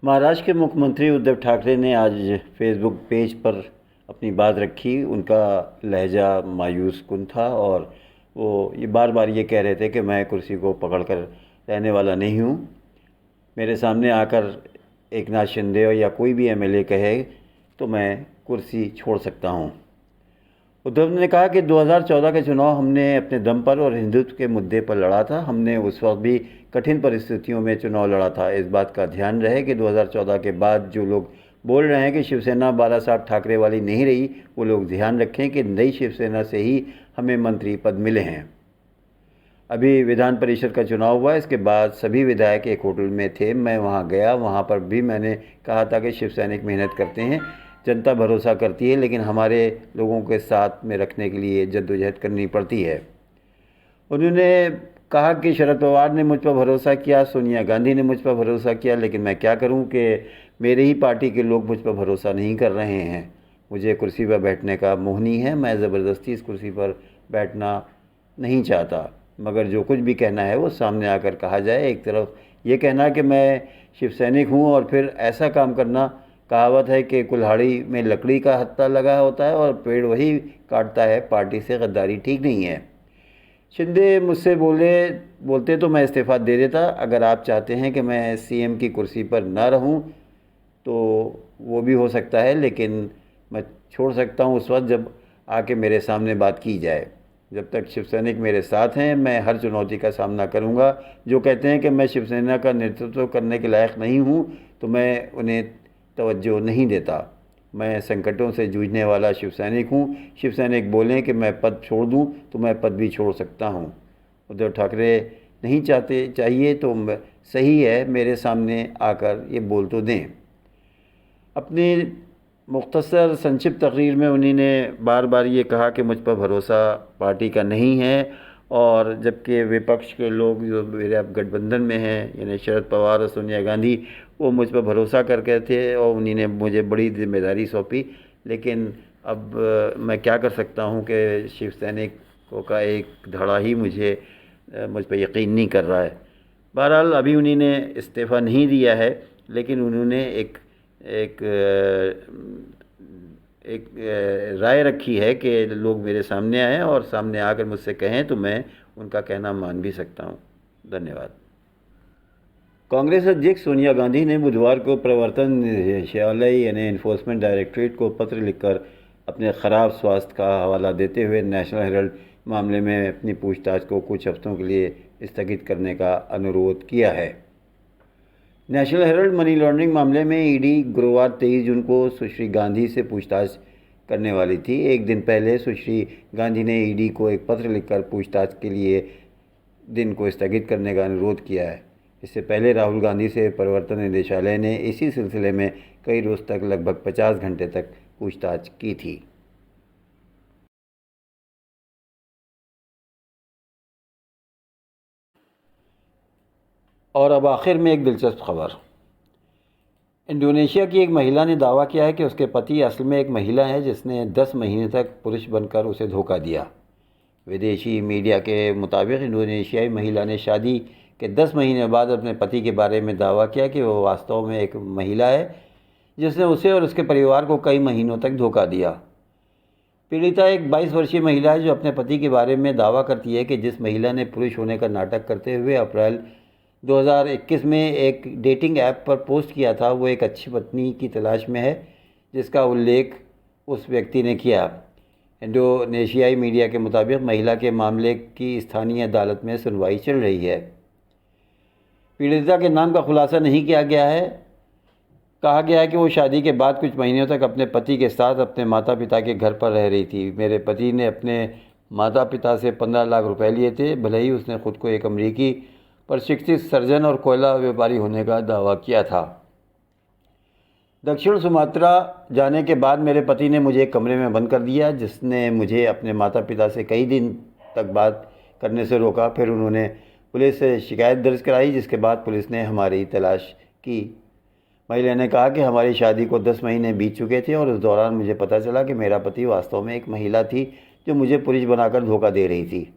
महाराष्ट्र के मुख्यमंत्री उद्धव ठाकरे ने आज फेसबुक पेज पर अपनी बात रखी। उनका लहजा मायूस कुन था और वो ये बार बार ये कह रहे थे कि मैं कुर्सी को पकड़कर रहने वाला नहीं हूँ। मेरे सामने आकर एकनाथ शिंदे या कोई भी एमएलए कहे तो मैं कुर्सी छोड़ सकता हूँ। उद्धव ने कहा कि 2014 के चुनाव हमने अपने दम पर और हिंदुत्व के मुद्दे पर लड़ा था। हमने उस वक्त भी कठिन परिस्थितियों में चुनाव लड़ा था। इस बात का ध्यान रहे कि 2014 के बाद जो लोग बोल रहे हैं कि शिवसेना बाला साहब ठाकरे वाली नहीं रही, वो लोग ध्यान रखें कि नई शिवसेना से ही हमें मंत्री पद मिले हैं। अभी विधान परिषद का चुनाव हुआ, इसके बाद सभी विधायक एक होटल में थे। मैं वहाँ गया, वहाँ पर भी मैंने कहा था कि शिव सैनिक मेहनत करते हैं, जनता भरोसा करती है, लेकिन हमारे लोगों के साथ में रखने के लिए जद्दोजहद करनी पड़ती है। उन्होंने कहा कि शरद पवार ने मुझ पर भरोसा किया, सोनिया गांधी ने मुझ पर भरोसा किया, लेकिन मैं क्या करूं कि मेरे ही पार्टी के लोग मुझ पर भरोसा नहीं कर रहे हैं। मुझे कुर्सी पर बैठने का मोह नहीं है, मैं ज़बरदस्ती इस कुर्सी पर बैठना नहीं चाहता, मगर जो कुछ भी कहना है वो सामने आकर कहा जाए। एक तरफ ये कहना कि मैं शिव सैनिक हूँ और फिर ऐसा काम करना, कहावत है कि कुल्हाड़ी में लकड़ी का हत्था लगा होता है और पेड़ वही काटता है। पार्टी से गद्दारी ठीक नहीं है। शिंदे मुझसे बोलते तो मैं इस्तीफ़ा दे देता। अगर आप चाहते हैं कि मैं सीएम की कुर्सी पर ना रहूं तो वो भी हो सकता है, लेकिन मैं छोड़ सकता हूं उस वक्त जब आके मेरे सामने बात की जाए। जब तक शिव सैनिक मेरे साथ हैं मैं हर चुनौती का सामना करूंगा। जो कहते हैं कि मैं शिवसेना का नेतृत्व करने के लायक नहीं हूं तो मैं उन्हें तवज्जो नहीं देता। मैं संकटों से जूझने वाला शिव सैनिक हूँ। शिव सैनिक बोलें कि मैं पद छोड़ दूँ तो मैं पद भी छोड़ सकता हूँ। उद्धव ठाकरे नहीं चाहिए तो सही है, मेरे सामने आकर ये बोल तो दें। अपनी मुख्तसर संक्षिप्त तकरीर में उन्हीं ने बार बार ये कहा कि मुझ पर भरोसा पार्टी का नहीं है, और जबकि विपक्ष के लोग जो मेरे अब गठबंधन में हैं, यानी शरद पवार और सोनिया गांधी, वो मुझ पर भरोसा करके थे और उन्हीं ने मुझे बड़ी जिम्मेदारी सौंपी। लेकिन अब मैं क्या कर सकता हूँ कि शिव सैनिकों का एक धड़ा ही मुझ पर यकीन नहीं कर रहा है। बहरहाल अभी उन्हीं ने इस्तीफ़ा नहीं दिया है, लेकिन उन्होंने एक एक एक राय रखी है कि लोग मेरे सामने आएँ और सामने आकर मुझसे कहें तो मैं उनका कहना मान भी सकता हूँ। धन्यवाद। कांग्रेस अध्यक्ष सोनिया गांधी ने बुधवार को प्रवर्तन निदेशालय यानी इन्फोर्समेंट डायरेक्टरेट को पत्र लिखकर अपने ख़राब स्वास्थ्य का हवाला देते हुए नेशनल हेराल्ड मामले में अपनी पूछताछ को कुछ हफ्तों के लिए स्थगित करने का अनुरोध किया है। नेशनल हेराल्ड मनी लॉन्ड्रिंग मामले में ईडी गुरुवार 23 जून को सुश्री गांधी से पूछताछ करने वाली थी। एक दिन पहले सुश्री गांधी ने ईडी को एक पत्र लिखकर पूछताछ के लिए दिन को स्थगित करने का अनुरोध किया है। इससे पहले राहुल गांधी से प्रवर्तन निदेशालय ने इसी सिलसिले में कई रोज़ तक लगभग 50 घंटे तक पूछताछ की थी। और अब आखिर में एक दिलचस्प खबर। इंडोनेशिया की एक महिला ने दावा किया है कि उसके पति असल में एक महिला है जिसने 10 महीने तक पुरुष बनकर उसे धोखा दिया। विदेशी मीडिया के मुताबिक इंडोनेशियाई महिला ने शादी के 10 महीने बाद अपने पति के बारे में दावा किया कि वो वास्तव में एक महिला है जिसने उसे और उसके परिवार को कई महीनों तक धोखा दिया। पीड़िता एक 22 वर्षीय महिला है जो अपने पति के बारे में दावा करती है कि जिस महिला ने पुरुष होने का नाटक करते हुए अप्रैल 2021 में एक डेटिंग ऐप पर पोस्ट किया था, वो एक अच्छी पत्नी की तलाश में है, जिसका उल्लेख उस व्यक्ति ने किया। इंडोनेशियाई मीडिया के मुताबिक महिला के मामले की स्थानीय अदालत में सुनवाई चल रही है। पीड़िता के नाम का खुलासा नहीं किया गया है। कहा गया है कि वो शादी के बाद कुछ महीनों तक अपने पति के साथ अपने माता पिता के घर पर रह रही थी। मेरे पति ने अपने माता पिता से 15 लाख रुपए लिए थे, भले ही उसने खुद को एक अमेरिकी प्रशिक्षित सर्जन और कोयला व्यापारी होने का दावा किया था। दक्षिण सुमात्रा जाने के बाद मेरे पति ने मुझे एक कमरे में बंद कर दिया, जिसने मुझे अपने माता पिता से कई दिन तक बात करने से रोका। फिर उन्होंने पुलिस से शिकायत दर्ज कराई, जिसके बाद पुलिस ने हमारी तलाश की। महिला ने कहा कि हमारी शादी को 10 महीने बीत चुके थे और उस दौरान मुझे पता चला कि मेरा पति वास्तव में एक महिला थी जो मुझे पुरुष बनाकर धोखा दे रही थी।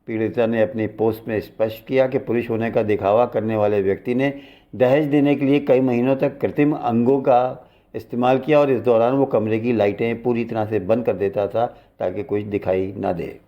पीड़िता ने अपनी पोस्ट में स्पष्ट किया कि पुरुष होने का दिखावा करने वाले व्यक्ति ने दहेज देने के लिए कई महीनों तक कृत्रिम अंगों का इस्तेमाल किया और इस दौरान वो कमरे की लाइटें पूरी तरह से बंद कर देता था ताकि कुछ दिखाई ना दे।